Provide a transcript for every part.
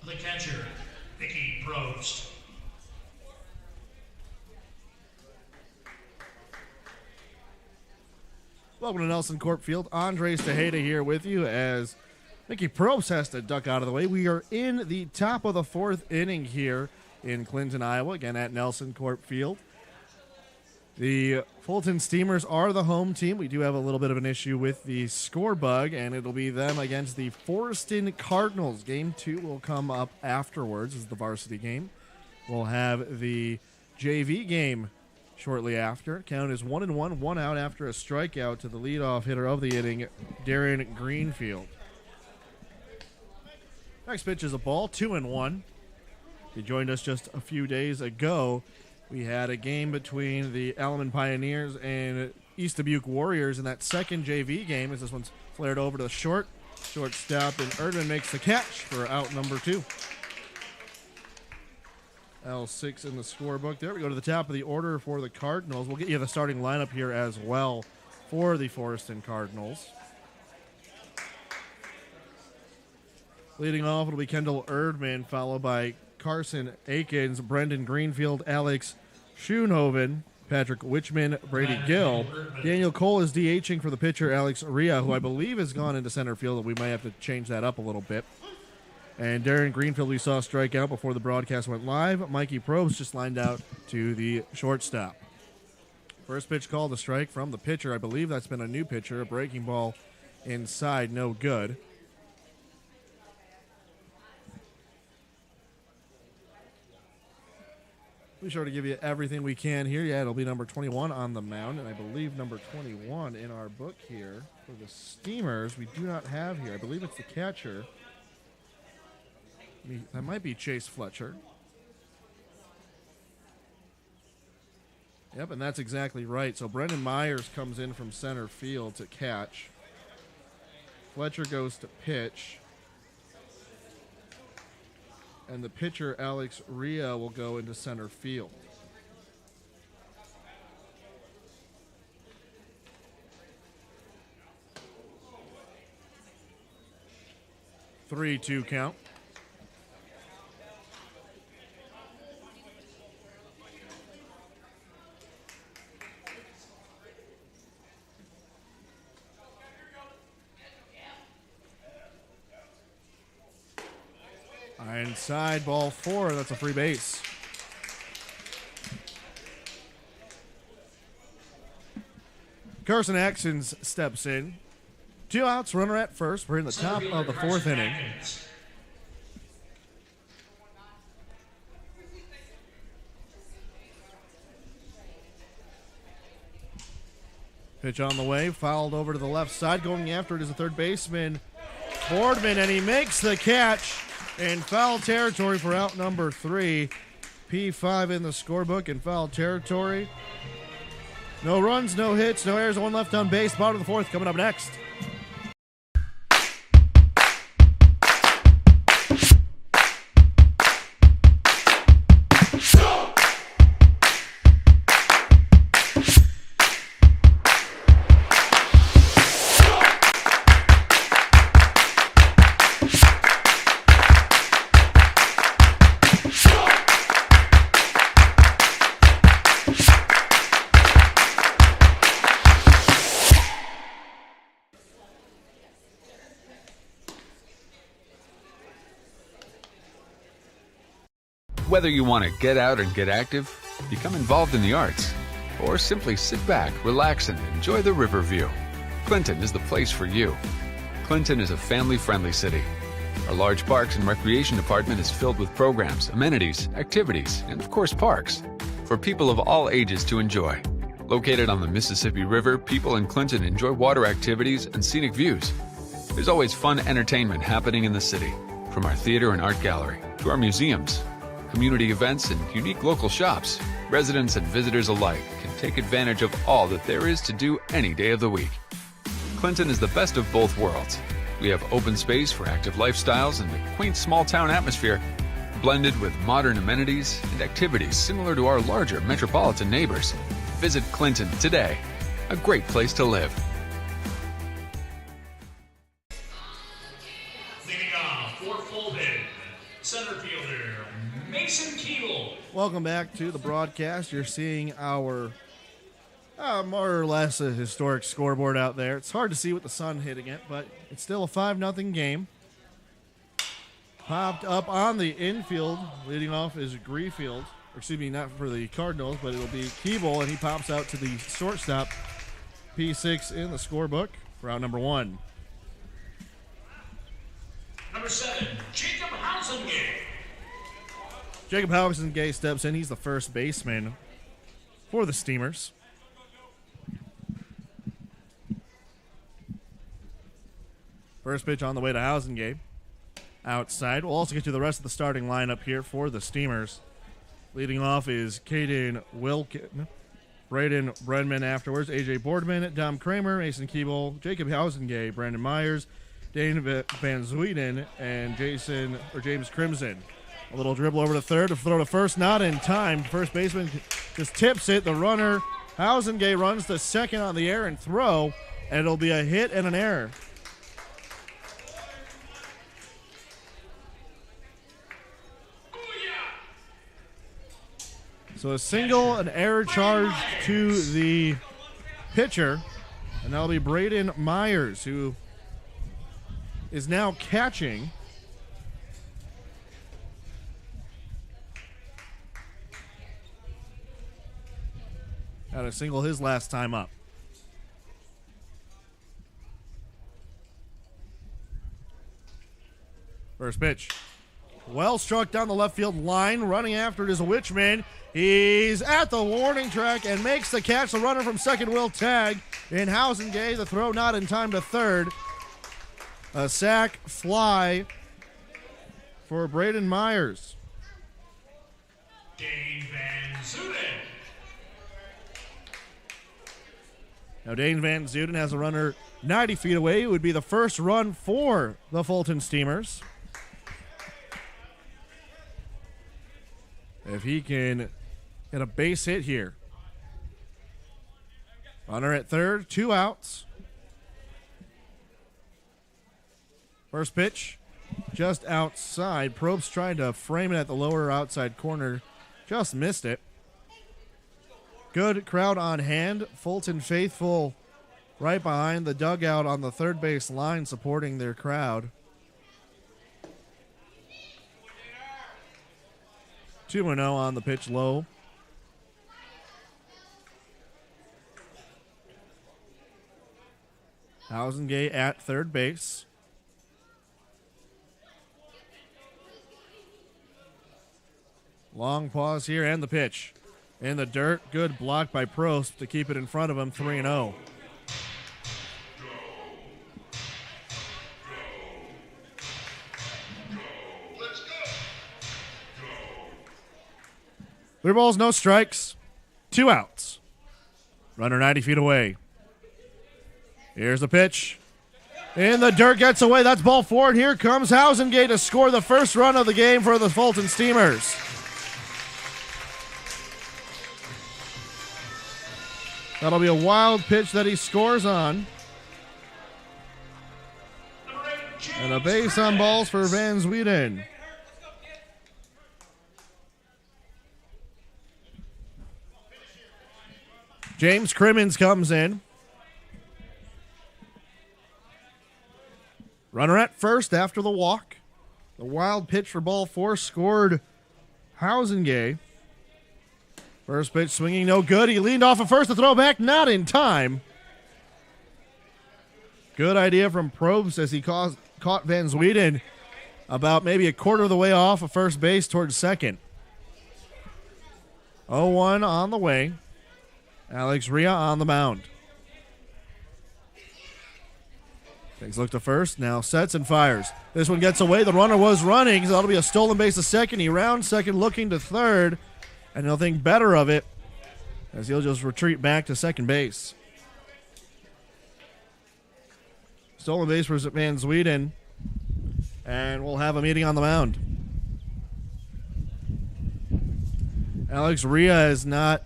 The catcher, Mickey Probst. Welcome to Nelson Corp Field. Andres Tejeda here with you as Mickey Probst has to duck out of the way. We are in the top of the fourth inning here in Clinton, Iowa, again at Nelson Corp Field. The Fulton Steamers are the home team. We do have a little bit of an issue with the score bug, and it'll be them against the Forreston Cardinals. Game 2 will come up afterwards as the varsity game. We'll have the JV game shortly after. Count is 1-1, 1 out after a strikeout to the leadoff hitter of the inning, Darren Greenfield. Next pitch is a ball, 2-1. He joined us just a few days ago. We had a game between the Alaman Pioneers and East Dubuque Warriors in that second JV game as this one's flared over to the shortstop, and Erdman makes the catch for out number 2. L6 in the scorebook there. We go to the top of the order for the Cardinals. We'll get you the starting lineup here as well for the Forreston Cardinals. Leading off, it'll be Kendall Erdman, followed by Carson Akins, Brendan Greenfield, Alex Schoonhoven, Patrick Witchman, Brady Gill. Daniel Cole is DHing for the pitcher, Alex Ria, who I believe has gone into center field. We might have to change that up a little bit. And Darren Greenfield we saw strike out before the broadcast went live. Mikey Probst just lined out to the shortstop. First pitch called a strike from the pitcher. I believe that's been a new pitcher. A breaking ball inside, no good. Be sure to give you everything we can here. Yeah, it'll be number 21 on the mound, and I believe number 21 in our book here for the Steamers we do not have here. I believe it's the catcher. That might be Chase Fletcher. Yep, and that's exactly right. So Brendan Myers comes in from center field to catch. Fletcher goes to pitch. And the pitcher, Alex Ria, will go into center field. Three-two count. Inside, ball 4. That's a free base. Carson Axons steps in. 2 outs, runner at first. We're in the top of the fourth inning. Pitch on the way, fouled over to the left side. Going after it is the third baseman, Boardman, and he makes the catch in foul territory for out number 3. P5 in the scorebook in foul territory. No runs, no hits, no errors, 1 left on base. Bottom of the fourth coming up next. Whether you want to get out and get active, become involved in the arts, or simply sit back, relax, and enjoy the river view, Clinton is the place for you. Clinton is a family-friendly city. Our large parks and recreation department is filled with programs, amenities, activities, and of course parks, for people of all ages to enjoy. Located on the Mississippi River, people in Clinton enjoy water activities and scenic views. There's always fun entertainment happening in the city, from our theater and art gallery to our museums, community events, and unique local shops. Residents and visitors alike can take advantage of all that there is to do any day of the week. Clinton is the best of both worlds. We have open space for active lifestyles and a quaint small-town atmosphere, blended with modern amenities and activities similar to our larger metropolitan neighbors. Visit Clinton today. A great place to live. Leading off for Fulton, center Welcome back to the broadcast. You're seeing our more or less a historic scoreboard out there. It's hard to see with the sun hitting it, but it's still a 5-0 game. Popped up on the infield. Leading off is Greefield. Excuse me, not for the Cardinals, but it'll be Keeble, and he pops out to the shortstop. P6 in the scorebook for out number 1. Number 7, Jacob Hausengate. Jacob Hausengate steps in. He's the first baseman for the Steamers. First pitch on the way to Hausengate. Outside. We'll also get to the rest of the starting lineup here for the Steamers. Leading off is Caden Wilkin, Braden Brenman afterwards, AJ Boardman, Dom Kramer, Mason Keeble, Jacob Hausengate, Brandon Myers, Dane Van Zweden, and James Crimson. A little dribble over to third to throw to first, not in time. First baseman just tips it. The runner, Hausengate, runs to second on the errant throw, and it'll be a hit and an error. So a single, an error charge to the pitcher, and that'll be Braden Myers, who is now catching. Had a single his last time up. First pitch. Well struck down the left field line. Running after it is a Witchman. He's at the warning track and makes the catch. The runner from second will tag in Hausengate. The throw not in time to third. A sac fly for Braden Myers. Dane Van Zuden. Now Dane Van Zuden has a runner 90 feet away. It would be the first run for the Fulton Steamers. If he can get a base hit here. Runner at third, 2 outs. First pitch, just outside. Probst trying to frame it at the lower outside corner. Just missed it. Good crowd on hand. Fulton faithful right behind the dugout on the third base line supporting their crowd. 2-0 on the pitch low. Hausengate at third base. Long pause here and the pitch. In the dirt, good block by Probst to keep it in front of him, 3-0. Three balls, no strikes, 2 outs. Runner 90 feet away. Here's the pitch. In the dirt, gets away. That's ball 4, and here comes Hausengate to score the first run of the game for the Fulton Steamers. That'll be a wild pitch that he scores on. And a base on balls for Van Zweden. James Crimmins comes in. Runner at first after the walk. The wild pitch for ball 4 scored Hausengate. First pitch swinging no good. He leaned off at first. The throw back not in time. Good idea from Probst as he caught Van Zweden about maybe a quarter of the way off of first base towards second. 0-1 on the way. Alex Rhea on the mound. Takes a look to first, now sets and fires. This one gets away. The runner was running, so that'll be a stolen base to second. He rounds second, looking to third, and he'll think better of it as he'll just retreat back to second base. Stolen base for Van Zweden, and we'll have a meeting on the mound. Alex Rhea has not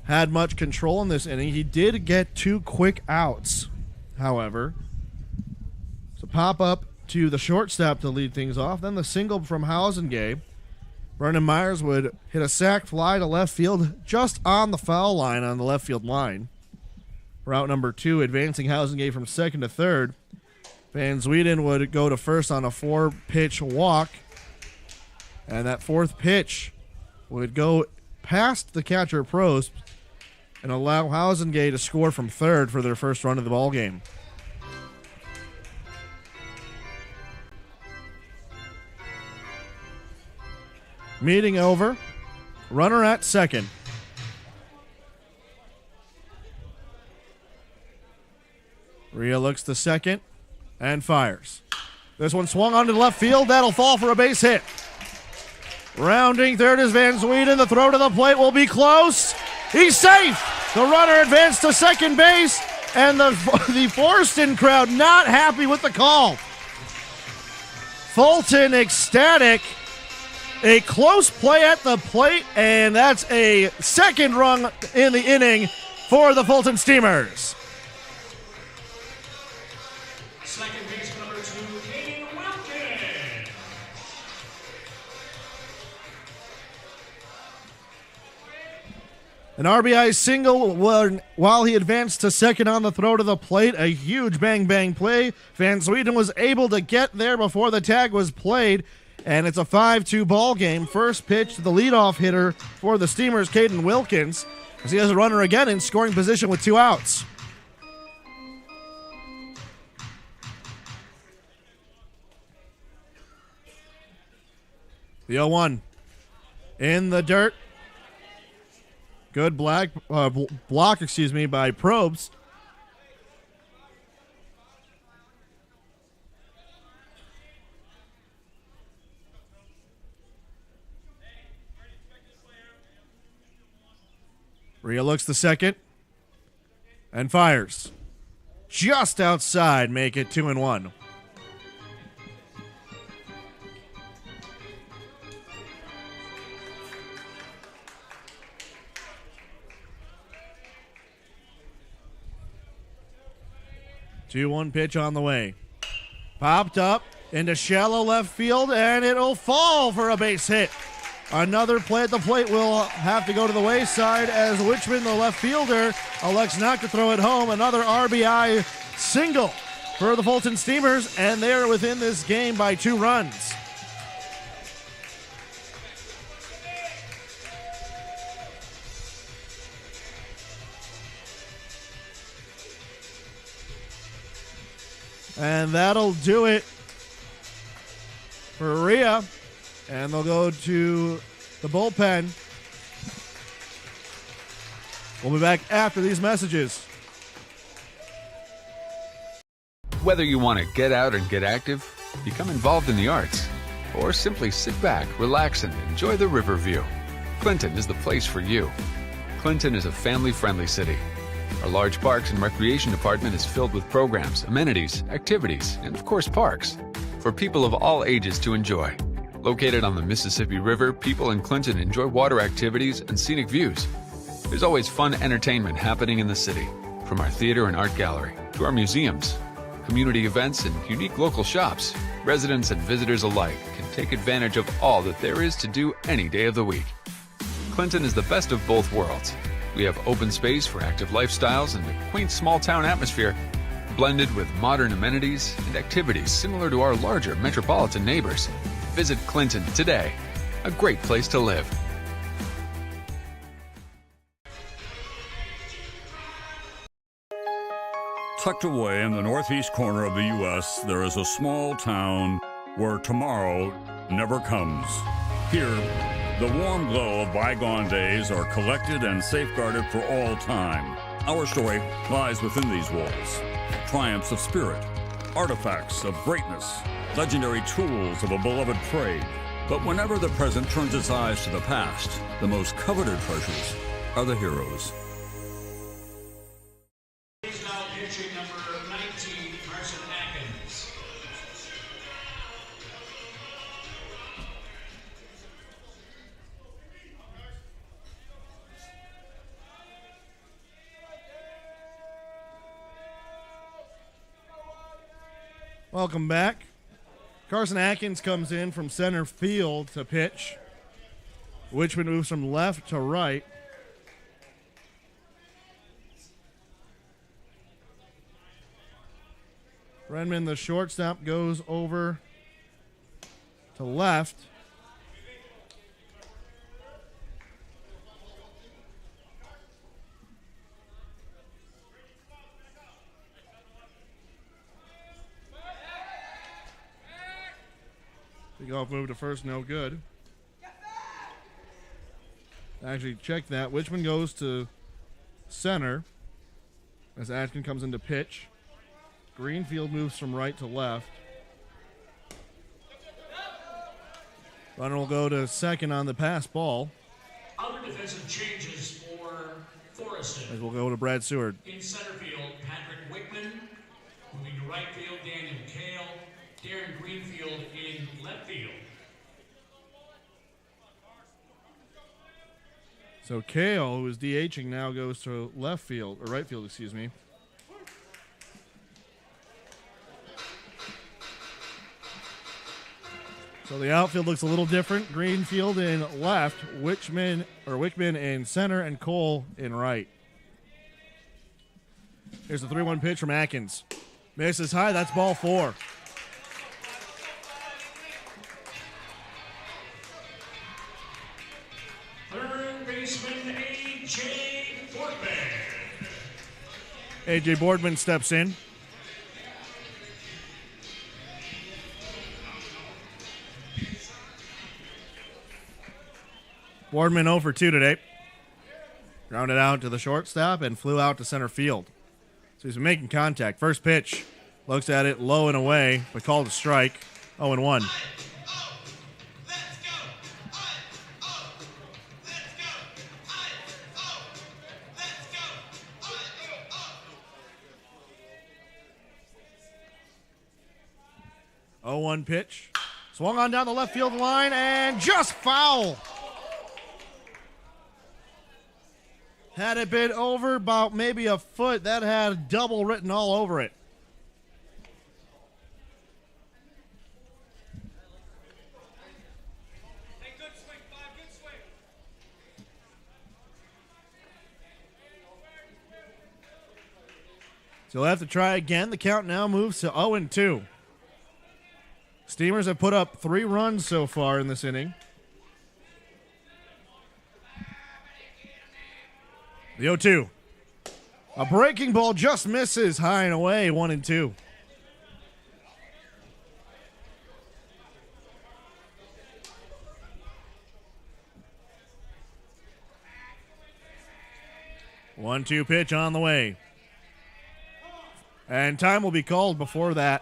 had much control in this inning. He did get 2 quick outs, however. So pop up to the shortstop to lead things off. Then the single from Hausengate. Vernon Myers would hit a sac fly to left field just on the foul line on the left field line. Route number 2, advancing Housengate from second to third. Van Sweden would go to first on a 4-pitch walk. And that 4th pitch would go past the catcher Probst and allow Housengate to score from third for their first run of the ball game. Meeting over. Runner at second. Rhea looks to second and fires. This one swung onto the left field. That'll fall for a base hit. Rounding third is Van Sweden. The throw to the plate will be close. He's safe. The runner advanced to second base, and the Forreston crowd not happy with the call. Fulton ecstatic. A close play at the plate, and that's a second run in the inning for the Fulton Steamers. Second base number 2, Caden Wilkins. An RBI single while he advanced to second on the throw to the plate. A huge bang-bang play. Van Sweden was able to get there before the tag was played. And it's a 5-2 ball game. First pitch to the leadoff hitter for the Steamers, Caden Wilkins, as he has a runner again in scoring position with 2 outs. The 0-1 in the dirt. Good block, by Probst. Rhea looks the second and fires. Just outside, make it 2-1. Two-one pitch on the way. Popped up into shallow left field, and it'll fall for a base hit. Another play at the plate will have to go to the wayside as Wichman, the left fielder, elects not to throw it home. Another RBI single for the Fulton Steamers, and they are within this game by 2 runs. And that'll do it for Rhea. And they'll go to the bullpen. We'll be back after these messages. Whether you want to get out and get active, become involved in the arts, or simply sit back, relax, and enjoy the river view, Clinton is the place for you. Clinton is a family-friendly city. Our large parks and recreation department is filled with programs, amenities, activities, and of course parks for people of all ages to enjoy. Located on the Mississippi River, people in Clinton enjoy water activities and scenic views. There's always fun entertainment happening in the city, from our theater and art gallery to our museums, community events, and unique local shops. Residents and visitors alike can take advantage of all that there is to do any day of the week. Clinton is the best of both worlds. We have open space for active lifestyles and a quaint small-town atmosphere, blended with modern amenities and activities similar to our larger metropolitan neighbors. Visit Clinton today. A great place to live. Tucked away in the northeast corner of the U.S., there is a small town where tomorrow never comes. Here, the warm glow of bygone days are collected and safeguarded for all time. Our story lies within these walls. Triumphs of spirit, artifacts of greatness, legendary tools of a beloved trade. But whenever the present turns its eyes to the past, the most coveted treasures are the heroes. He's now pitching number 19, Carson Atkins. Welcome back. Carson Atkins comes in from center field to pitch. Wichman moves from left to right. Renman, the shortstop, goes over to left. Big off move to first, no good. Actually, check that. Wichman goes to center as Ashkin comes into pitch. Greenfield moves from right to left. Runner will go to second on the pass ball. Other defensive changes for Forreston. As we'll go to Brad Seward. In center field, Patrick Wickman. Moving to right field, Daniel Kale. Darren Greenfield in left field. So Kale, who is DHing now, goes to left field, or right field, excuse me. So the outfield looks a little different. Greenfield in left, Wickman in center, and Cole in right. Here's the 3-1 pitch from Atkins. Misses high, that's ball 4. Third baseman A.J. Boardman. A.J. Boardman steps in. Boardman 0 for 2 today. Grounded out to the shortstop and flew out to center field. So he's been making contact. First pitch. Looks at it low and away, but called a strike. 0-1. One pitch. Swung on down the left field line and just foul. Had it been over about maybe a foot, that had double written all over it. Hey, good swing, Bob, good swing. So he'll have to try again. The count now moves to 0-2. Steamers have put up 3 runs so far in this inning. The 0-2. A breaking ball just misses high and away, 1-2. One-two pitch on the way. And time will be called before that.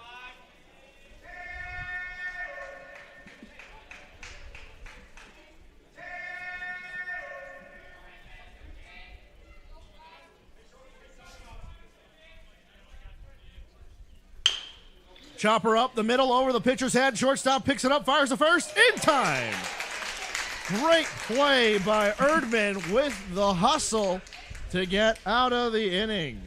Chopper up the middle over the pitcher's head. Shortstop picks it up, fires the first in time. Great play by Erdman with the hustle to get out of the inning.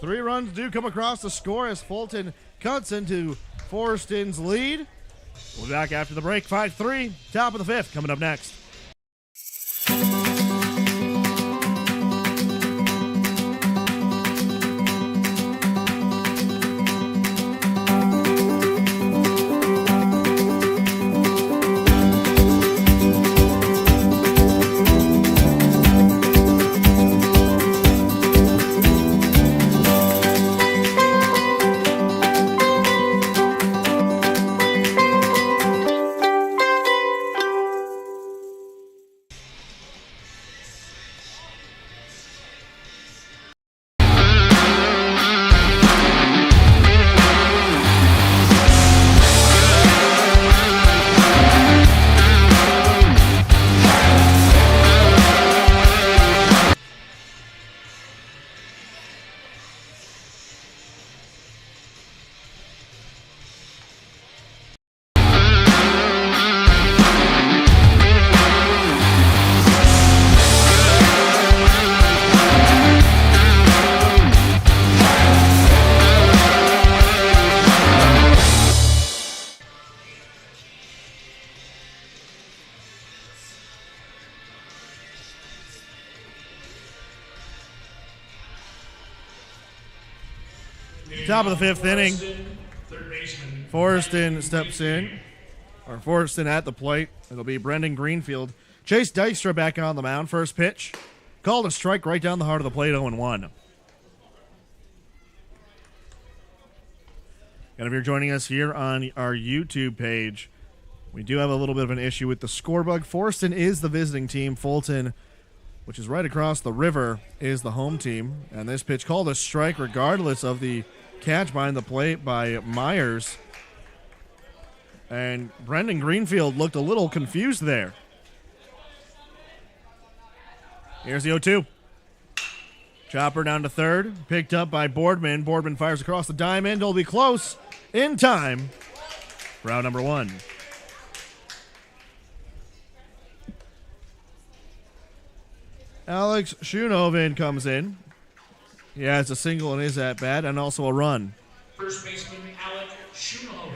3 runs do come across the score as Fulton cuts into Forreston's lead. We'll be back after the break. 5-3, top of the 5th, coming up next. Top of the fifth inning. Third baseman. Forreston steps in. Or Forreston at the plate. It'll be Brendan Greenfield. Chase Dykstra back on the mound. First pitch. Called a strike right down the heart of the plate, 0-1. And if you're joining us here on our YouTube page, we do have a little bit of an issue with the score bug. Forreston is the visiting team. Fulton, which is right across the river, is the home team. And this pitch called a strike regardless of the catch behind the plate by Myers. And Brendan Greenfield looked a little confused there. Here's the 0-2. Chopper down to third. Picked up by Boardman. Boardman fires across the diamond. It'll be close in time for out number 1. Alex Schoonhoven comes in. He has a single in his at-bat and also a run. First baseman Alex Schoonhoven.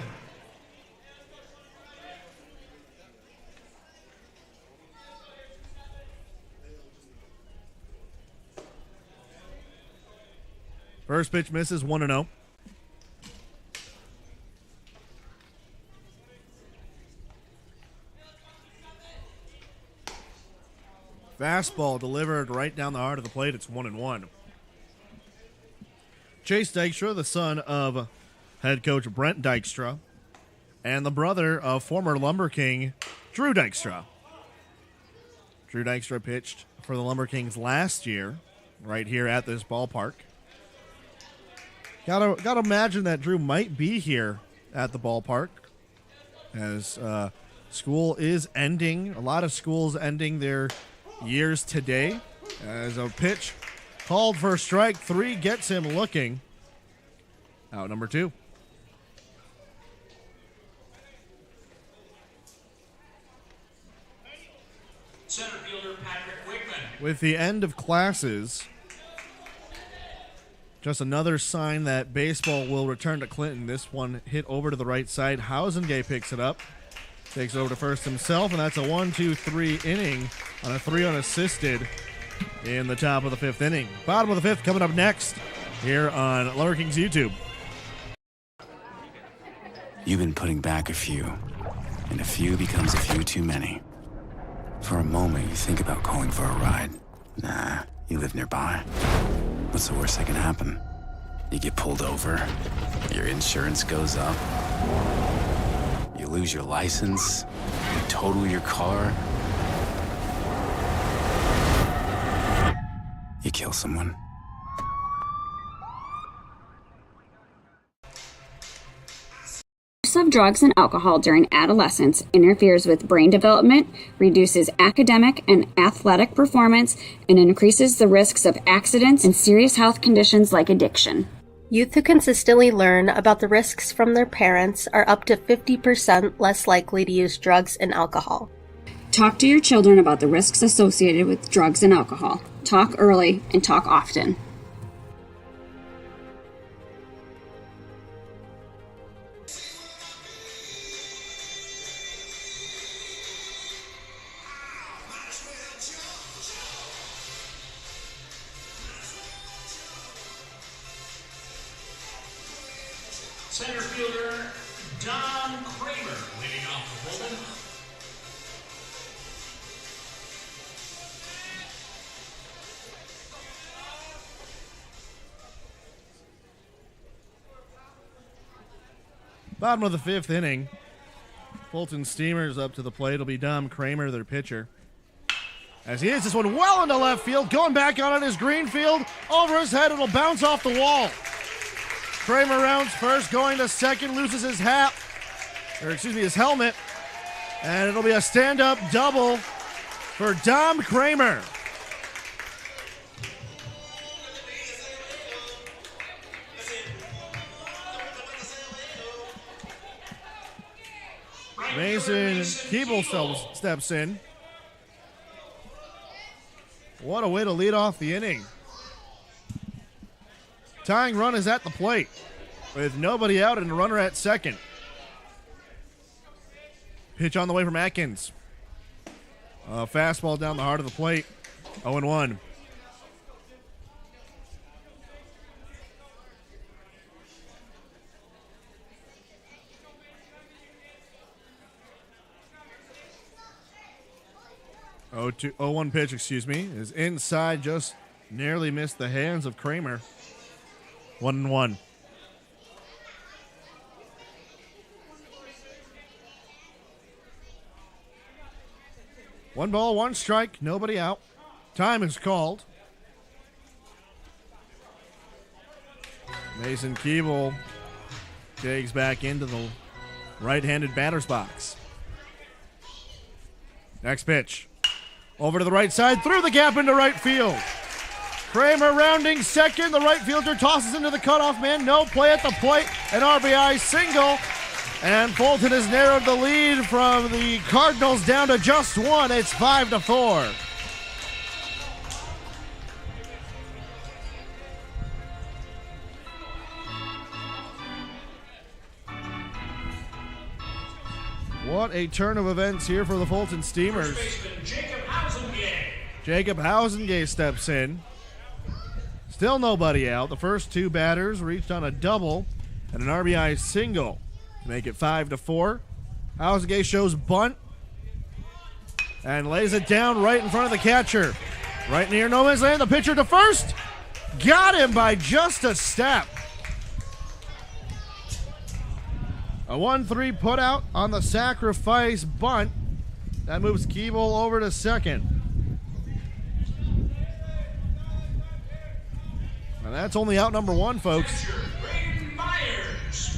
First pitch misses, 1-0. Fastball delivered right down the heart of the plate. It's 1-1. Chase Dykstra, the son of head coach Brent Dykstra, and the brother of former Lumber King Drew Dykstra. Drew Dykstra pitched for the Lumber Kings last year, right here at this ballpark. Gotta imagine that Drew might be here at the ballpark, as school is ending. A lot of schools ending their years today. As a pitch called for strike 3 gets him looking. Out number 2. Center fielder Patrick Wickman. With the end of classes, just another sign that baseball will return to Clinton. This one hit over to the right side. Hausengay picks it up. Takes it over to first himself, and that's a 1-2-3 inning on a 3 unassisted in the top of the 5th inning. Bottom of the 5th coming up next here on Lumber Kings YouTube. You've been putting back a few, and a few becomes a few too many. For a moment, you think about calling for a ride. Nah, you live nearby. What's the worst that can happen? You get pulled over, your insurance goes up, you lose your license, you total your car, you kill someone. Use of drugs and alcohol during adolescence interferes with brain development, reduces academic and athletic performance, and increases the risks of accidents and serious health conditions like addiction. Youth who consistently learn about the risks from their parents are up to 50% less likely to use drugs and alcohol. Talk to your children about the risks associated with drugs and alcohol. Talk early and talk often. Center fielder Don Kramer leading off the Fulton. Bottom of the 5th inning. Fulton Steamers up to the plate. It'll be Don Kramer, their pitcher. As he hits this one well into left field. Going back on it is Greenfield. Over his head, it'll bounce off the wall. Kramer rounds first, going to second, loses his his helmet. And it'll be a stand-up double for Dom Kramer. Mason Keeble steps in. What a way to lead off the inning. Tying run is at the plate with nobody out and a runner at second. Pitch on the way from Atkins. Fastball down the heart of the plate. 0-1. 0-1 pitch, is inside, just nearly missed the hands of Kramer. 1-1. One ball, one strike, nobody out. Time is called. Mason Keeble digs back into the right-handed batter's box. Next pitch. Over to the right side, through the gap into right field. Kramer rounding second. The right fielder tosses into the cutoff man. No play at the plate. An RBI single. And Fulton has narrowed the lead from the Cardinals down to just one. It's 5-4. What a turn of events here for the Fulton Steamers. Jacob Hausengay steps in. Still nobody out. The first two batters reached on a double and an RBI single to make it 5-4. Hausengay shows bunt and lays it down right in front of the catcher. Right near no man's land. The pitcher to first. Got him by just a step. A 1-3 put out on the sacrifice bunt. That moves Keeble over to second. And that's only out number one, folks.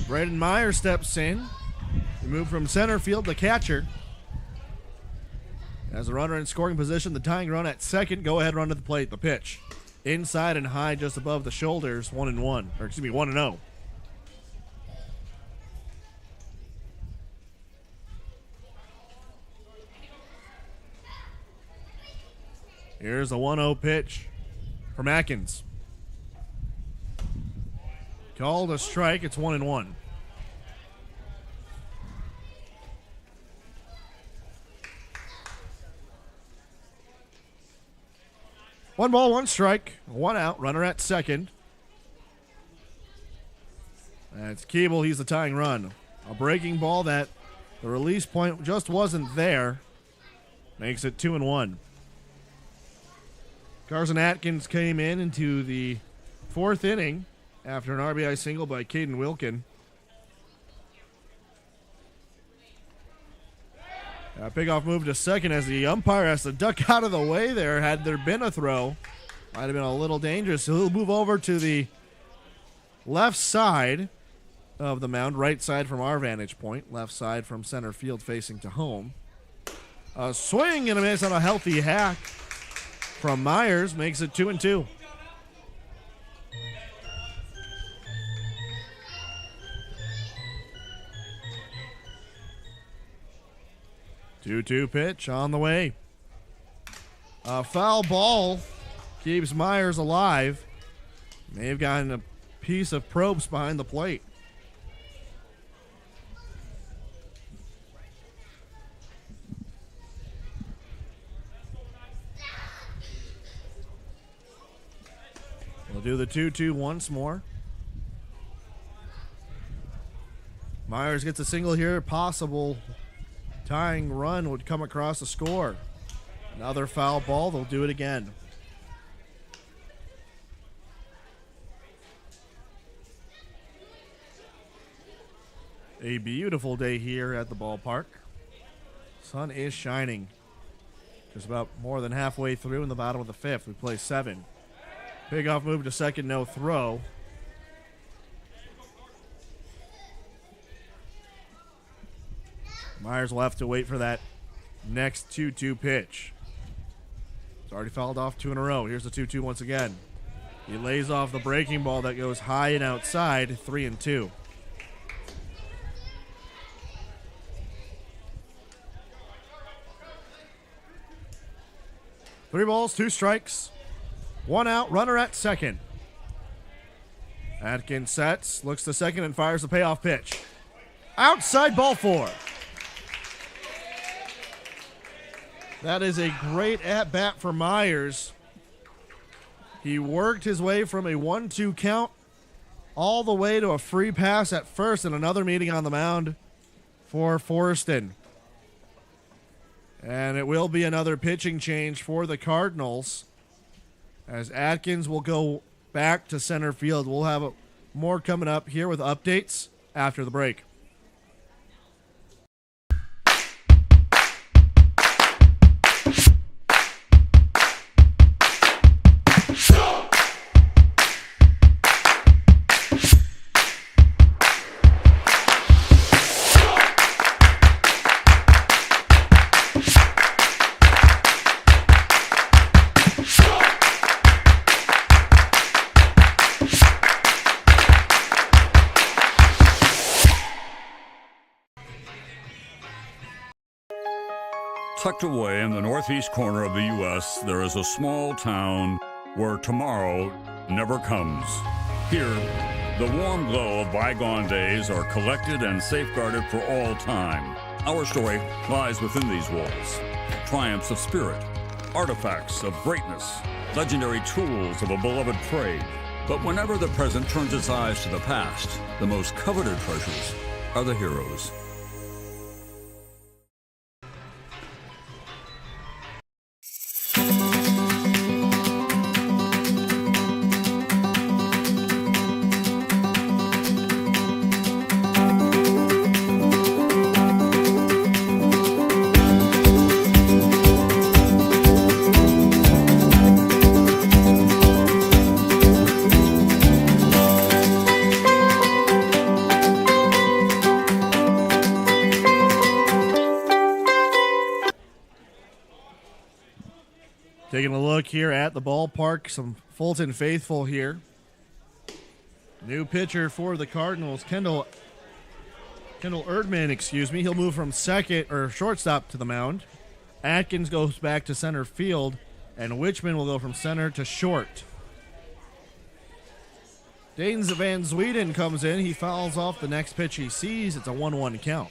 Braden Myers steps in. He moved from center field to catcher. As a runner in scoring position, the tying run at second. Go ahead run to the plate. The pitch. Inside and high just above the shoulders. 1-1. Or excuse me, 1-0. Here's a 1-0 pitch from Atkins. Called a strike. It's 1-1. One ball, one strike, one out. Runner at second. That's Keeble. He's the tying run. A breaking ball that the release point just wasn't there. Makes it 2-1. Carson Atkins came into the fourth inning after an RBI single by Caden Wilkin. A pickoff move to second as the umpire has to duck out of the way there. Had there been a throw, might have been a little dangerous. So he'll move over to the left side of the mound, right side from our vantage point, left side from center field facing to home. A swing and a miss on a healthy hack from Myers makes it 2-2. Two pitch on the way. A foul ball keeps Myers alive. May have gotten a piece of Probst behind the plate. We'll do the 2-2 once more. Myers gets a single here. Possible tying run would come across the score. Another foul ball. They'll do it again. A beautiful day here at the ballpark. Sun is shining. Just about more than halfway through in the bottom of the fifth. We play 7. Big off move to second, no throw. Myers will have to wait for that next 2-2 pitch. It's already fouled off 2 in a row. Here's the 2-2 once again. He lays off the breaking ball that goes high and outside, 3-2. Three balls, 2 strikes. 1 out, runner at second. Atkins sets, looks to second and fires the payoff pitch. Outside, ball 4. That is a great at-bat for Myers. He worked his way from a 1-2 count all the way to a free pass at first and another meeting on the mound for Forreston. And it will be another pitching change for the Cardinals, as Atkins will go back to center field. We'll have more coming up here with updates after the break. Tucked away in the northeast corner of the U.S., there is a small town where tomorrow never comes. Here, the warm glow of bygone days are collected and safeguarded for all time. Our story lies within these walls. Triumphs of spirit, artifacts of greatness, legendary tools of a beloved trade. But whenever the present turns its eyes to the past, the most coveted treasures are the heroes. Taking a look here at the ballpark, some Fulton faithful here. New pitcher for the Cardinals, Kendall Erdman, He'll move from shortstop to the mound. Atkins goes back to center field, and Wichman will go from center to short. Danes Van Zweden comes in. He fouls off the next pitch he sees. It's a 1-1 count.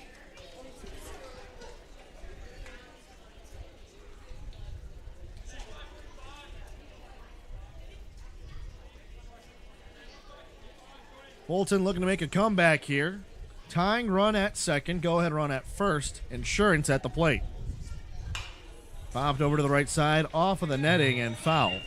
Fulton looking to make a comeback here. Tying run at second, go-ahead run at first. Insurance at the plate. Popped over to the right side, off of the netting, and foul.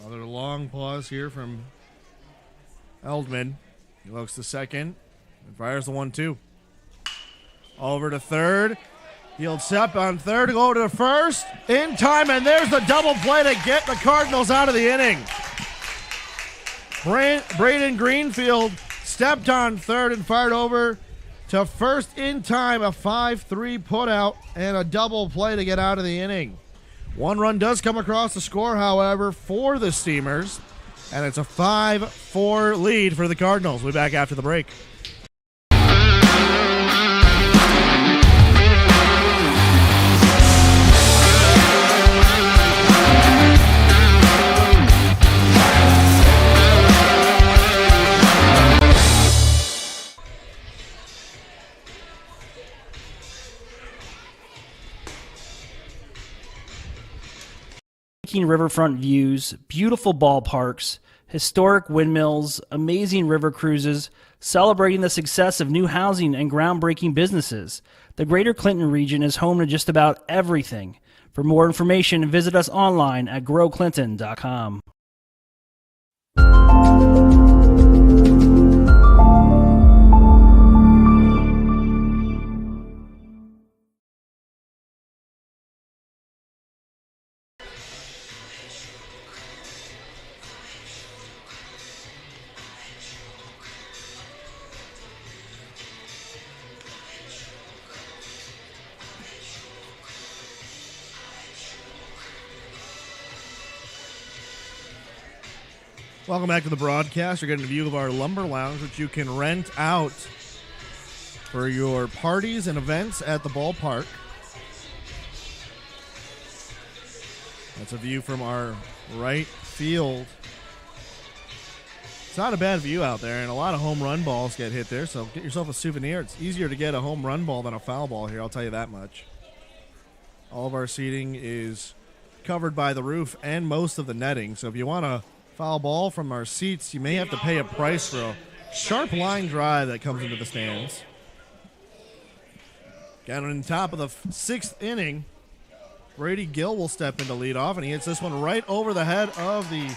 Another long pause here from Eldman. He looks to second and fires the 1-2. Over to third. He'll step on third, go to first. In time, and there's the double play to get the Cardinals out of the inning. Braden Greenfield stepped on third and fired over to first in time. A 5-3 putout and a double play to get out of the inning. One run does come across the score, however, for the Steamers, and it's a 5-4 lead for the Cardinals. We'll be back after the break. Riverfront views, beautiful ballparks, historic windmills, amazing river cruises, celebrating the success of new housing and groundbreaking businesses. The Greater Clinton region is home to just about everything. For more information, visit us online at growclinton.com. Welcome back to the broadcast. You're getting a view of our lumber lounge, which you can rent out for your parties and events at the ballpark. That's a view from our right field not a bad view out there, and a lot of home run balls get hit there, so get yourself a souvenir. It's easier to get a home run ball than a foul ball here, I'll tell you that much. All of our seating is covered by the roof and most of the netting, so if you want a foul ball from our seats, you may have to pay a price for a sharp line drive that comes into the stands. Again, on top of the sixth inning, Brady Gill will step in to lead off, and he hits this one right over the head of the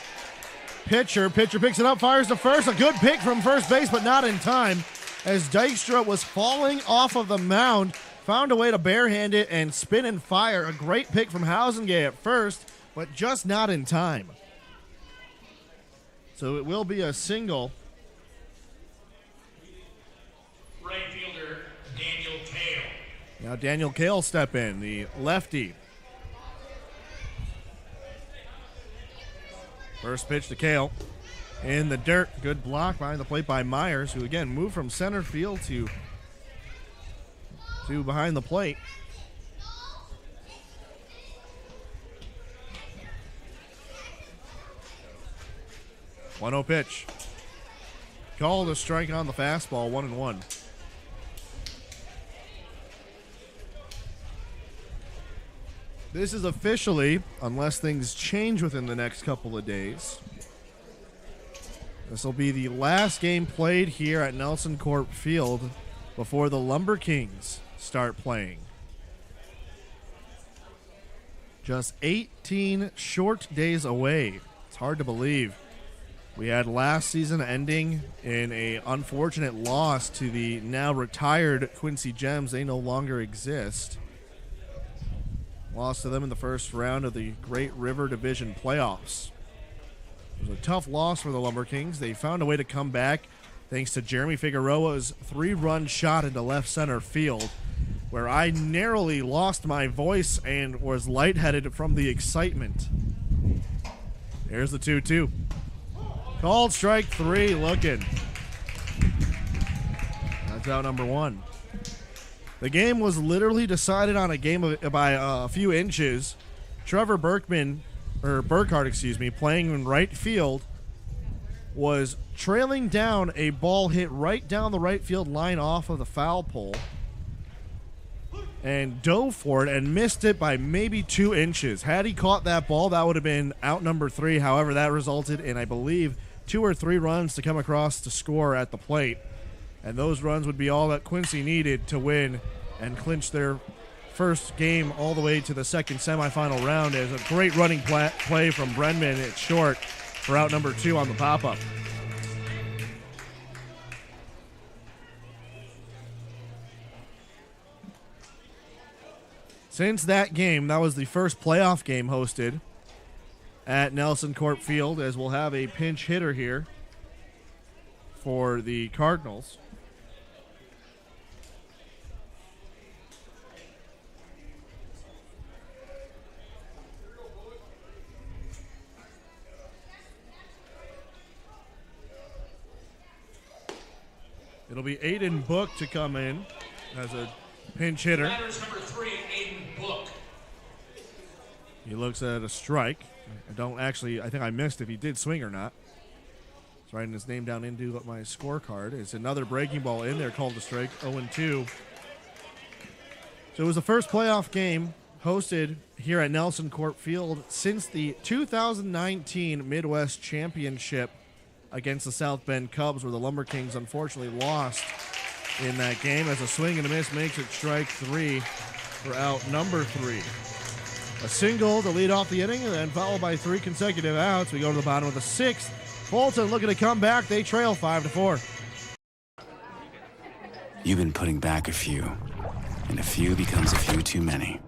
pitcher. Pitcher picks it up, fires to first. A good pick from first base, but not in time, as Dykstra was falling off of the mound, found a way to barehand it and spin and fire. A great pick from Housengay at first, but just not in time. So it will be a single. Right fielder, Daniel Kale. Now Daniel Kale step in, the lefty. First pitch to Kale. In the dirt. Good block behind the plate by Myers, who again moved from center field to behind the plate. One 0 pitch. Called a strike on the fastball, 1-1. This is officially, unless things change within the next couple of days, this will be the last game played here at Nelson Corp Field before the Lumber Kings start playing. Just 18 short days away. It's hard to believe. We had last season ending in an unfortunate loss to the now retired Quincy Gems. They no longer exist. Lost to them in the first round of the Great River Division playoffs. It was a tough loss for the Lumber Kings. They found a way to come back thanks to Jeremy Figueroa's 3-run shot into left center field, where I narrowly lost my voice and was lightheaded from the excitement. Here's the 2-2. Called strike 3, looking. That's out number 1. The game was literally decided on a game by a few inches. Trevor Burkhardt, playing in right field, was trailing down a ball hit right down the right field line off of the foul pole and dove for it and missed it by maybe 2 inches. Had he caught that ball, that would have been out number 3. However, that resulted in, I believe, 2 or 3 runs to come across to score at the plate. And those runs would be all that Quincy needed to win and clinch their first game all the way to the second semifinal round, as a great running play from Brenman at short for out number 2 on the pop-up. Since that game, that was the first playoff game hosted at Nelson Corp Field, as we'll have a pinch hitter here for the Cardinals. It'll be Aiden Book to come in as a pinch hitter. Batters number 3, Aiden Book. He looks at a strike. I think I missed if he did swing or not. He's writing his name down into my scorecard. It's another breaking ball in there, called a strike, 0-2. So it was the first playoff game hosted here at Nelson Corp Field since the 2019 Midwest Championship against the South Bend Cubs, where the Lumber Kings unfortunately lost in that game, as a swing and a miss makes it strike 3 for out number 3. A single to lead off the inning, and then followed by 3 consecutive outs. We go to the bottom of the 6th. Fulton looking to come back. They trail 5-4. You've been putting back a few, and a few becomes a few too many.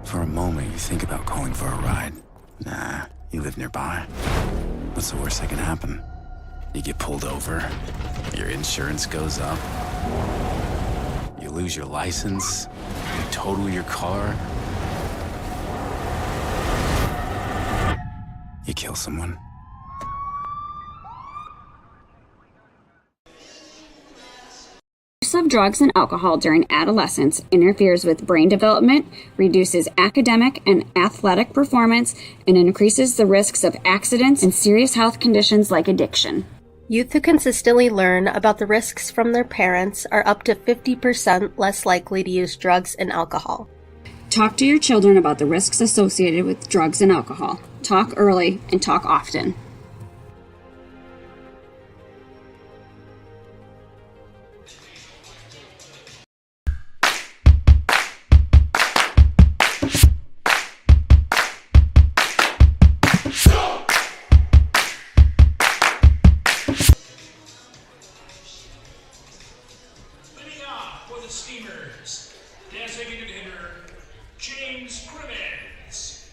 For a moment, you think about calling for a ride. Nah, you live nearby. What's the worst that can happen? You get pulled over, your insurance goes up, you lose your license, you total your car, you kill someone. Use of drugs and alcohol during adolescence interferes with brain development, reduces academic and athletic performance, and increases the risks of accidents and serious health conditions like addiction. Youth who consistently learn about the risks from their parents are up to 50% less likely to use drugs and alcohol. Talk to your children about the risks associated with drugs and alcohol. Talk early and talk often. Leading off for the Steamers, designated hitter James Crimmins.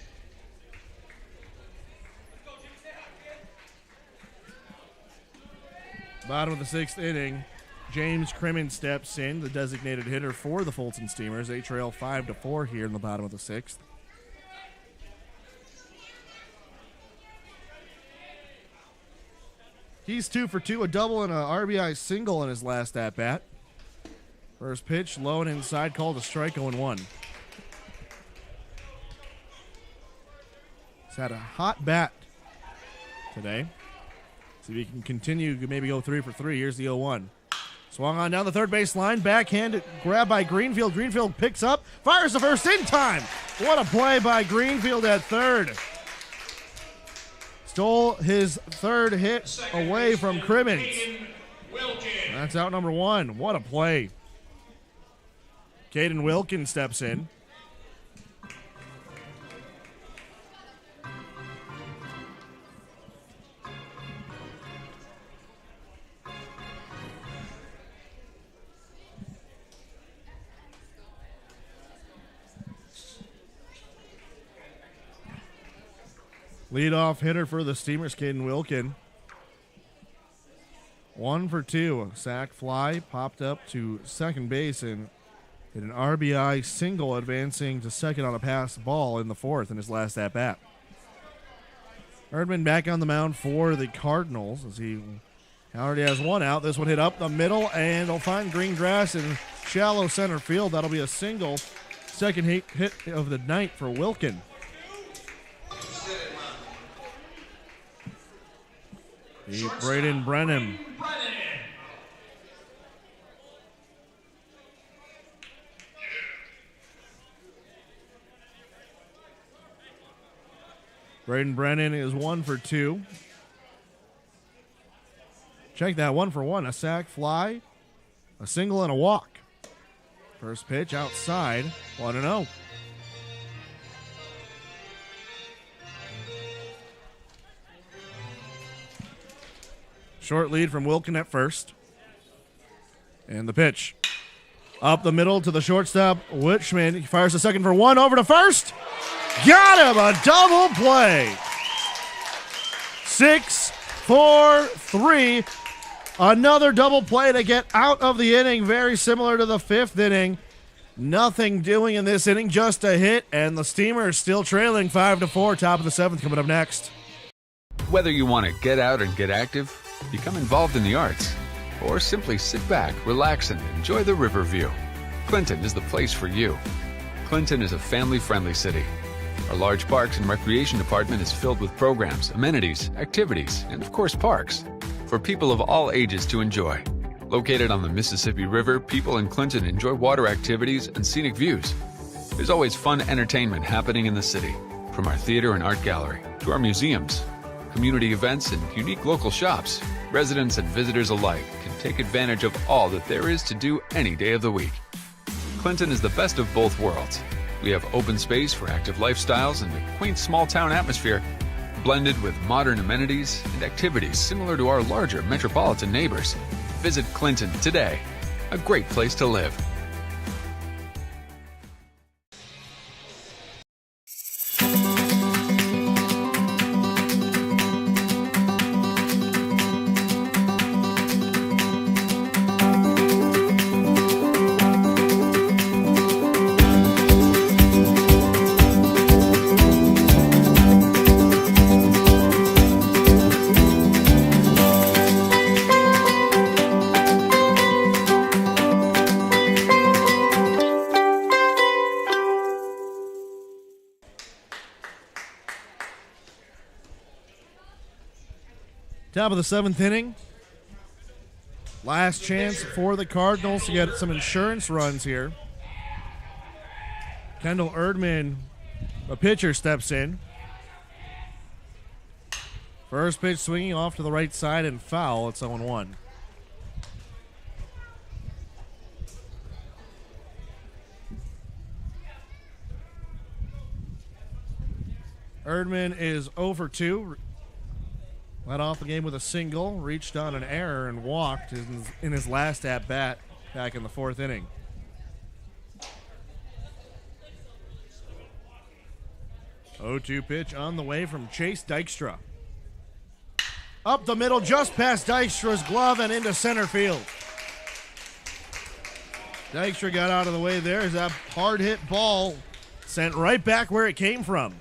Bottom of the sixth inning, James Crimmins steps in, the designated hitter for the Fulton Steamers. They trail 5-4 here in the bottom of the sixth. He's 2 for 2, a double and a RBI single in his last at-bat. First pitch, low and inside, called a strike, 0-1. He's had a hot bat today. See if he can continue, maybe go 3 for 3. Here's the 0-1. Swung on down the third base line, backhand grab by Greenfield. Greenfield picks up, fires the first in time. What a play by Greenfield at third. Stole his third hit away from Crimmins. That's out number 1. What a play. Caden Wilkins steps in. Leadoff hitter for the Steamers, Caden Wilkin. 1 for 2. Sack fly popped up to second base and hit an RBI single, advancing to second on a pass ball in the fourth in his last at-bat. Erdman back on the mound for the Cardinals as he already has one out. This one hit up the middle, and he'll find green grass in shallow center field. That'll be a single. Second hit of the night for Wilkin. Braden Brennan. Braden Brennan is 1 for 2. Check that, 1 for 1. A sac fly, a single, and a walk. First pitch outside, 1-0. Short lead from Wilkin at first. And the pitch. Up the middle to the shortstop, Witchman. He fires the second for 1, over to first. Got him, a double play. 6-4-3. Another double play to get out of the inning, very similar to the fifth inning. Nothing doing in this inning, just a hit, and the Steamers still trailing 5-4. Top of the seventh coming up next. Whether you want to get out and get active, become involved in the arts, or simply sit back, relax, and enjoy the river view, Clinton is the place for you. Clinton is a family-friendly city. Our large parks and recreation department is filled with programs, amenities, activities, and of course parks for people of all ages to enjoy. Located on the Mississippi River, people in Clinton enjoy water activities and scenic views. There's always fun entertainment happening in the city, from our theater and art gallery to our museums, community events, and unique local shops. Residents and visitors alike can take advantage of all that there is to do any day of the week. Clinton is the best of both worlds. We have open space for active lifestyles and a quaint small-town atmosphere, blended with modern amenities and activities similar to our larger metropolitan neighbors. Visit Clinton today. A great place to live. Top of the seventh inning. Last chance for the Cardinals to get some insurance runs here. Kendall Erdman, the pitcher, steps in. First pitch swinging off to the right side and foul. It's 0-1. Erdman is 0 for 2. Led off the game with a single, reached on an error, and walked in his last at-bat back in the 4th inning. Oh, 2 pitch on the way from Chase Dykstra. Up the middle, just past Dykstra's glove and into center field. Dykstra got out of the way there as that hard-hit ball sent right back where it came from.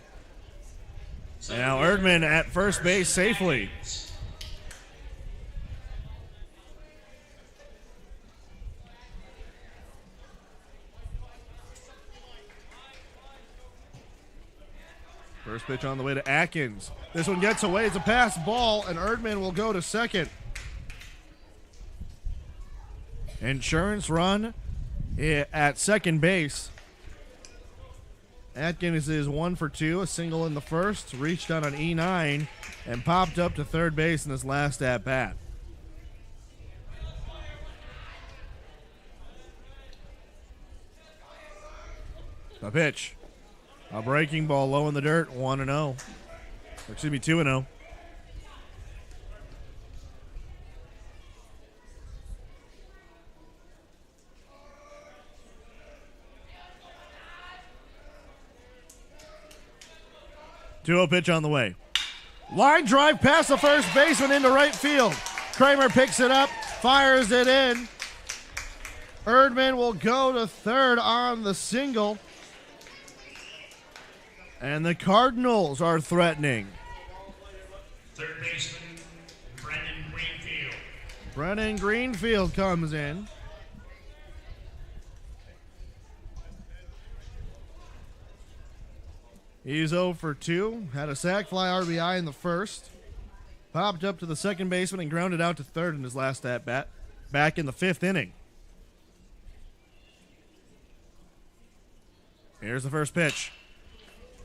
Now Erdman at first base safely. First pitch on the way to Atkins. This one gets away. It's a pass ball, and Erdman will go to second. Insurance run at second base. Atkins is 1 for 2, a single in the first, reached on an E9, and popped up to third base in his last at-bat. The pitch. A breaking ball low in the dirt, 1-0. Excuse me, 2-0. Two-0 pitch on the way. Line drive past the first baseman into right field. Kramer picks it up, fires it in. Erdman will go to third on the single. And the Cardinals are threatening. Third baseman, Brendan Greenfield. Brendan Greenfield comes in. He's 0 for 2. Had a sac fly RBI in the first. Popped up to the second baseman and grounded out to third in his last at-bat. Back in the 5th inning. Here's the first pitch.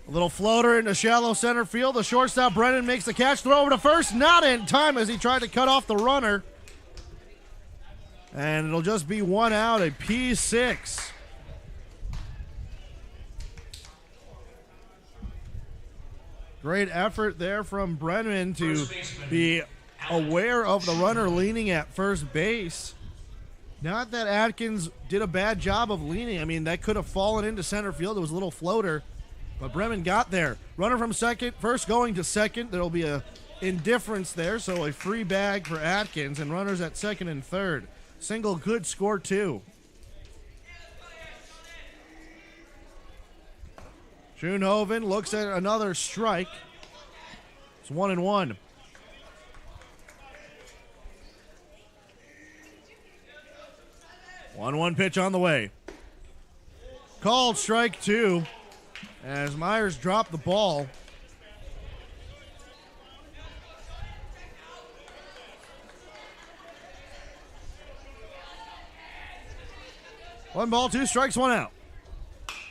A little floater into shallow center field. The shortstop, Brennan, makes the catch. Throw over to first. Not in time as he tried to cut off the runner. And it'll just be 1 out at P6. Great effort there from Brennan to be aware of the runner leaning at first base. Not that Atkins did a bad job of leaning. I mean, that could have fallen into center field. It was a little floater. But Bremen got there. Runner from second, first going to second. There'll be a indifference there, so a free bag for Atkins, and runners at second and third. Single good score, too. Schoenhoven looks at another strike. It's 1-1. One pitch on the way. Called strike 2 as Myers dropped the ball. One ball, 2 strikes, 1 out.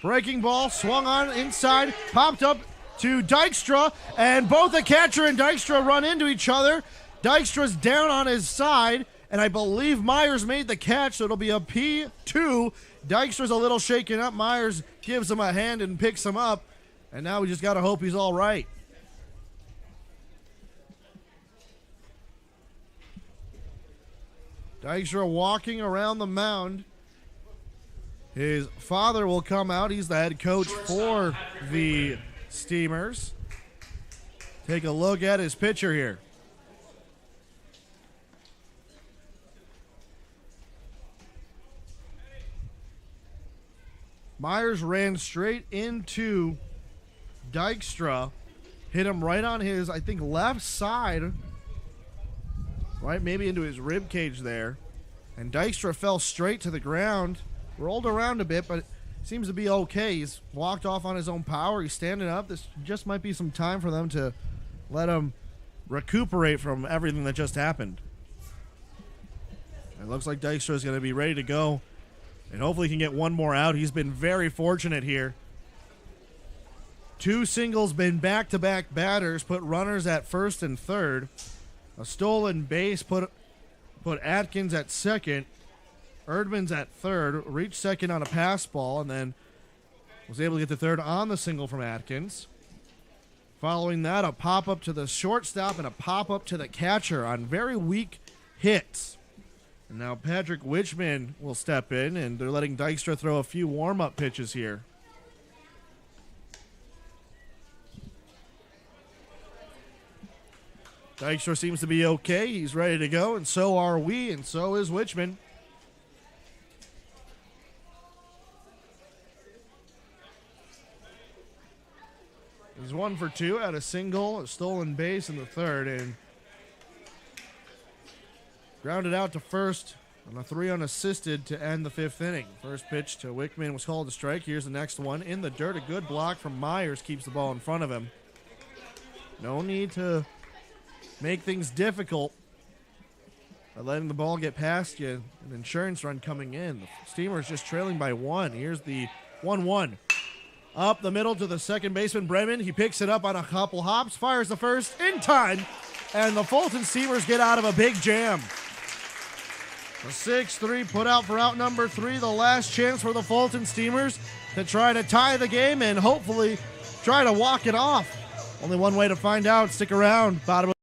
Breaking ball, swung on inside, popped up to Dykstra, and both the catcher and Dykstra run into each other. Dykstra's down on his side, and I believe Myers made the catch, so it'll be a P2. Dykstra's a little shaken up. Myers gives him a hand and picks him up, and now we just got to hope he's all right. Dykstra walking around the mound. His father will come out. He's the head coach for the Steamers. Take a look at his pitcher here. Myers ran straight into Dykstra, hit him right on his, I think, left side, right maybe into his rib cage there, and Dykstra fell straight to the ground, rolled around a bit, but seems to be okay. He's walked off on his own power. He's standing up. This just might be some time for them to let him recuperate from everything that just happened. It looks like Dykstra is going to be ready to go, and hopefully can get one more out. He's been very fortunate here. 2 singles, been back-to-back batters, put runners at first and third. A stolen base put Atkins at second. Erdman's at third, reached second on a pass ball, and then was able to get the third on the single from Atkins. Following that, a pop-up to the shortstop and a pop-up to the catcher on very weak hits. And now Patrick Wichman will step in, and they're letting Dykstra throw a few warm-up pitches here. Dykstra seems to be okay. He's ready to go, and so are we, and so is Wichman. He's 1 for 2, had a single, a stolen base in the third, and grounded out to first on a 3 unassisted to end the 5th inning. First pitch to Wichman was called a strike. Here's the next one in the dirt. A good block from Myers keeps the ball in front of him. No need to make things difficult by letting the ball get past you. An insurance run coming in. The Steamers just trailing by 1. Here's the 1-1. Up the middle to the second baseman, Bremen. He picks it up on a couple hops, fires the first in time, and the Fulton Steamers get out of a big jam. A 6-3 put out for out number 3. The last chance for the Fulton Steamers to try to tie the game and hopefully try to walk it off. Only one way to find out. Stick around. Bottom of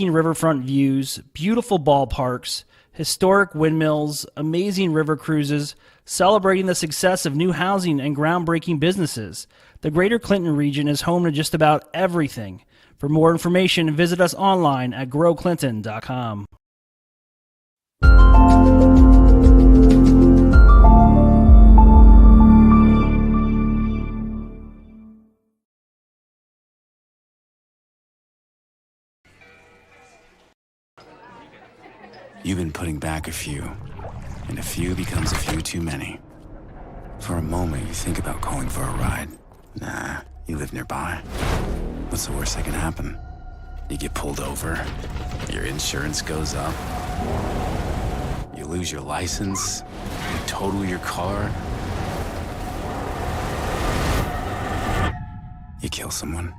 riverfront views, beautiful ballparks, historic windmills, amazing river cruises, celebrating the success of new housing and groundbreaking businesses. The Greater Clinton region is home to just about everything. For more information, visit us online at growclinton.com. You've been putting back a few, and a few becomes a few too many. For a moment, you think about calling for a ride. Nah, you live nearby. What's the worst that can happen? You get pulled over, your insurance goes up, you lose your license, you total your car, you kill someone.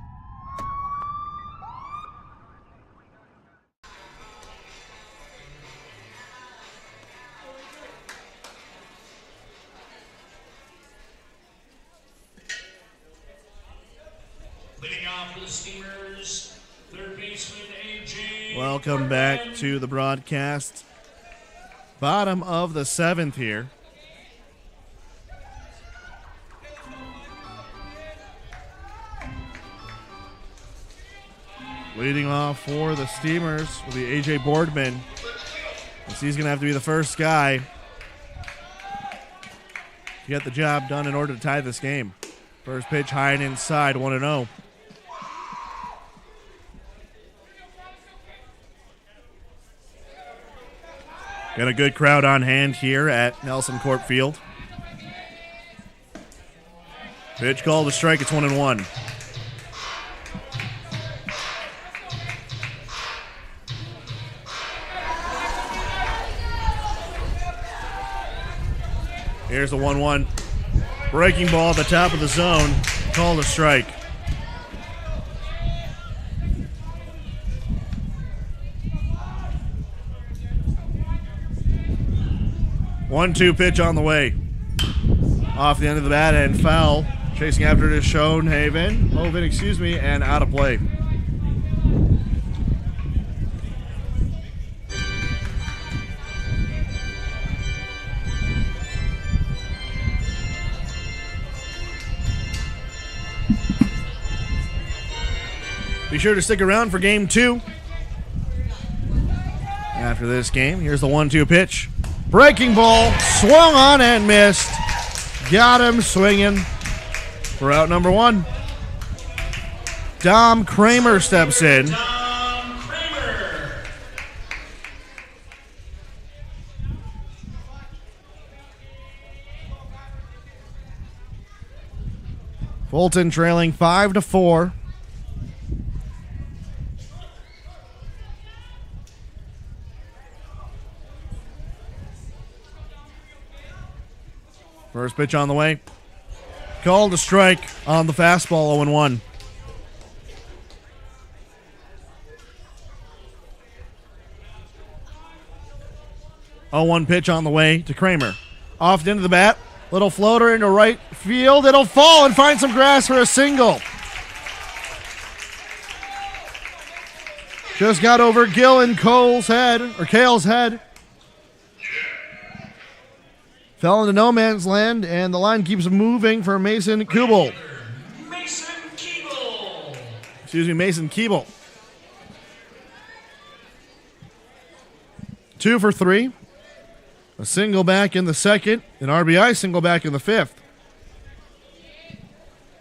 Leading off for the Steamers, third baseman AJ. Welcome back to the broadcast. Bottom of the 7th here. Leading off for the Steamers will be AJ Boardman. As he's going to have to be the first guy to get the job done in order to tie this game. First pitch high and inside, 1-0. Got a good crowd on hand here at Nelson Court Field. Pitch called a strike. It's 1-1. Here's the 1-1. Breaking ball at the top of the zone. Called a strike. One-two pitch on the way. Off the end of the bat and foul. Chasing after it is Hoven, and out of play. Be sure to stick around for game 2. After this game, here's the 1-2 pitch. Breaking ball, swung on and missed. Got him swinging for out number 1. Dom Kramer steps in. Tom Kramer. Fulton trailing 5-4. First pitch on the way. Called a strike on the fastball, 0-1. Oh, 1 pitch on the way to Kramer. Off into the bat. Little floater into right field. It'll fall and find some grass for a single. Just got over Gill and Cole's head, or Kale's head. Fell into no man's land, and the line keeps moving for Mason Kubel. Mason Keeble. Mason Keeble. 2 for 3. A single back in the second, an RBI single back in the fifth.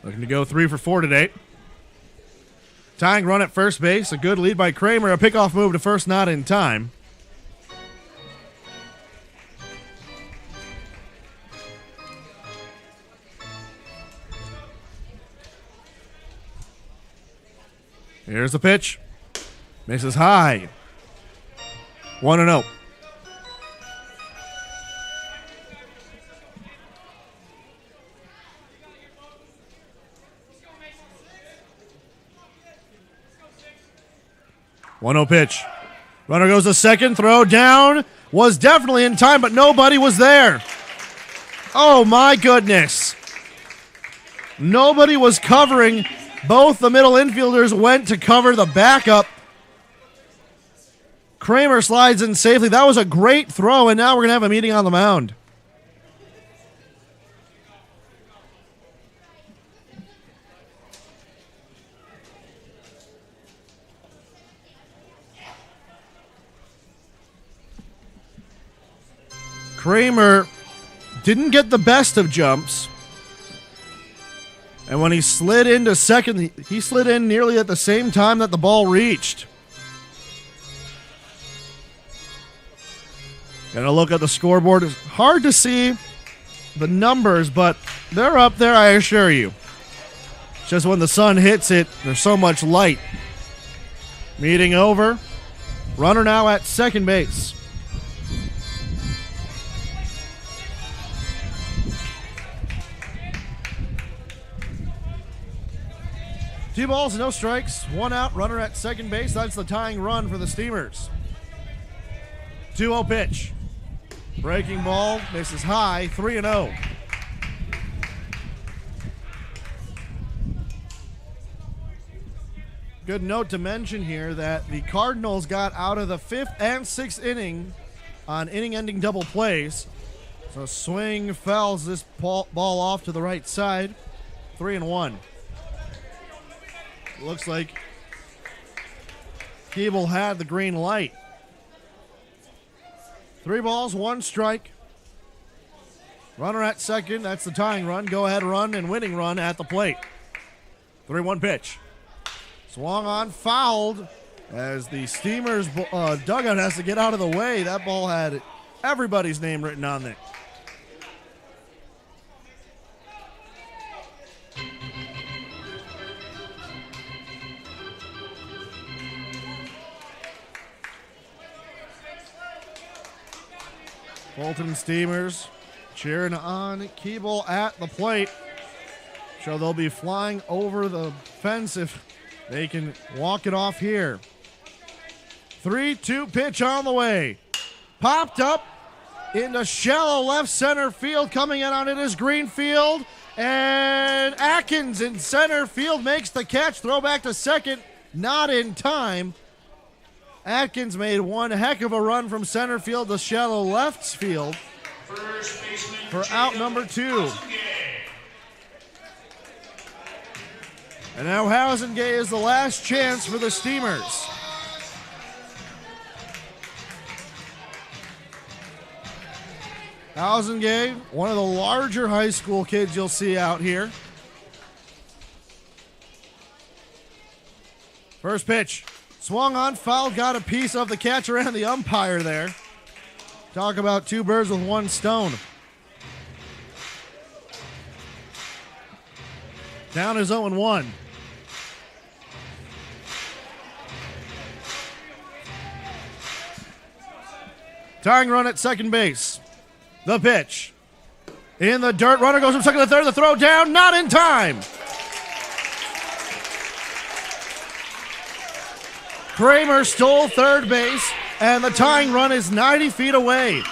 Looking to go 3 for 4 today. Tying run at first base, a good lead by Kramer, a pickoff move to first, not in time. Here's the pitch. Misses high. 1-0. Pitch. Runner goes to second. Throw down. Was definitely in time, but nobody was there. Oh, my goodness. Nobody was covering. Both the middle infielders went to cover the backup. Kramer slides in safely. That was a great throw, and now we're going to have a meeting on the mound. Kramer didn't get the best of jumps. And when he slid into second, he slid in nearly at the same time that the ball reached. Gonna look at the scoreboard. It's hard to see the numbers, but they're up there, I assure you. It's just when the sun hits it, there's so much light. Meeting over. Runner now at second base. Two balls, no strikes, 1 out, runner at second base. That's the tying run for the Steamers. 2-0 pitch. Breaking ball, misses high, 3-0. Good note to mention here that the Cardinals got out of the 5th and 6th inning on inning-ending double plays. So swing fouls this ball off to the right side, 3-1. Looks like Keeble had the green light. 3 balls, 1 strike. Runner at second. That's the tying run. Go-ahead run and winning run at the plate. 3-1 pitch. Swung on, fouled as the Steamers dugout has to get out of the way. That ball had everybody's name written on it. Fulton Steamers cheering on Keeble at the plate. So they'll be flying over the fence if they can walk it off here. 3-2 pitch on the way. Popped up into shallow left center field. Coming in on it is Greenfield. And Atkins in center field makes the catch. Throw back to second. Not in time. Atkins made one heck of a run from center field to shallow left field for out number 2. And now Housengay is the last chance for the Steamers. Housengay, one of the larger high school kids you'll see out here. First pitch. Swung on, foul, got a piece of the catcher and the umpire there. Talk about 2 birds with 1 stone. Down is 0-1. Tying run at second base. The pitch. In the dirt. Runner goes from second to third. The throw down. Not in time. Kramer stole third base, and the tying run is 90 feet away.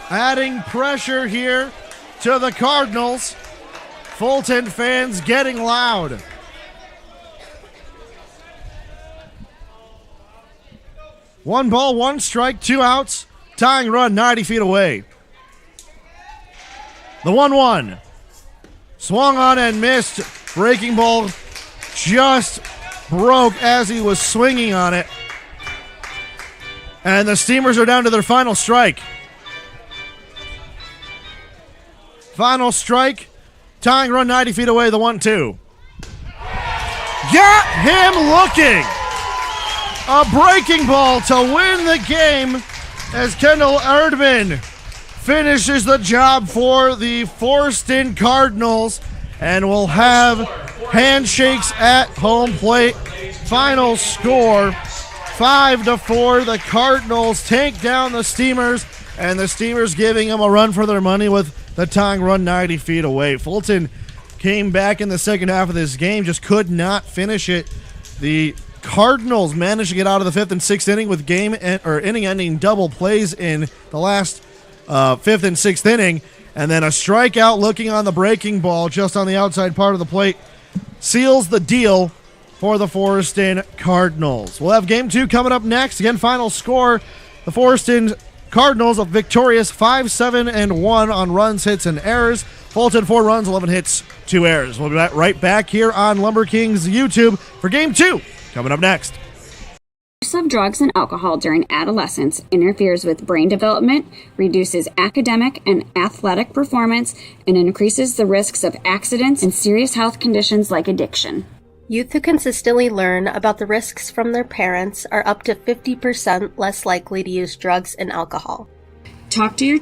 Adding pressure here to the Cardinals. Fulton fans getting loud. One ball, one strike, 2 outs. Tying run 90 feet away. The 1-1. Swung on and missed. Breaking ball just broke as he was swinging on it. And the Steamers are down to their final strike. Final strike. Tying run 90 feet away, the 1-2. Got him looking. A breaking ball to win the game as Kendall Erdman finishes the job for the Forreston Cardinals, and will have handshakes at home plate. Final score 5-4. The Cardinals take down the Steamers, and the Steamers giving them a run for their money with the tying run 90 feet away. Fulton came back in the second half of this game, just could not finish it. The Cardinals managed to get out of the fifth and sixth inning with inning-ending double plays in the last fifth and sixth inning, and then a strikeout looking on the breaking ball just on the outside part of the plate seals the deal for the Forreston Cardinals. We'll have game 2 coming up next. Again, final score, the Forreston Cardinals of victorious 5-7-1 on runs, hits, and errors. Fulton 4 runs, 11 hits, 2 errors. We'll be right back here on Lumber Kings YouTube for game 2 coming up next. Use of drugs and alcohol during adolescence interferes with brain development, reduces academic and athletic performance, and increases the risks of accidents and serious health conditions like addiction. Youth who consistently learn about the risks from their parents are up to 50% less likely to use drugs and alcohol. Talk to your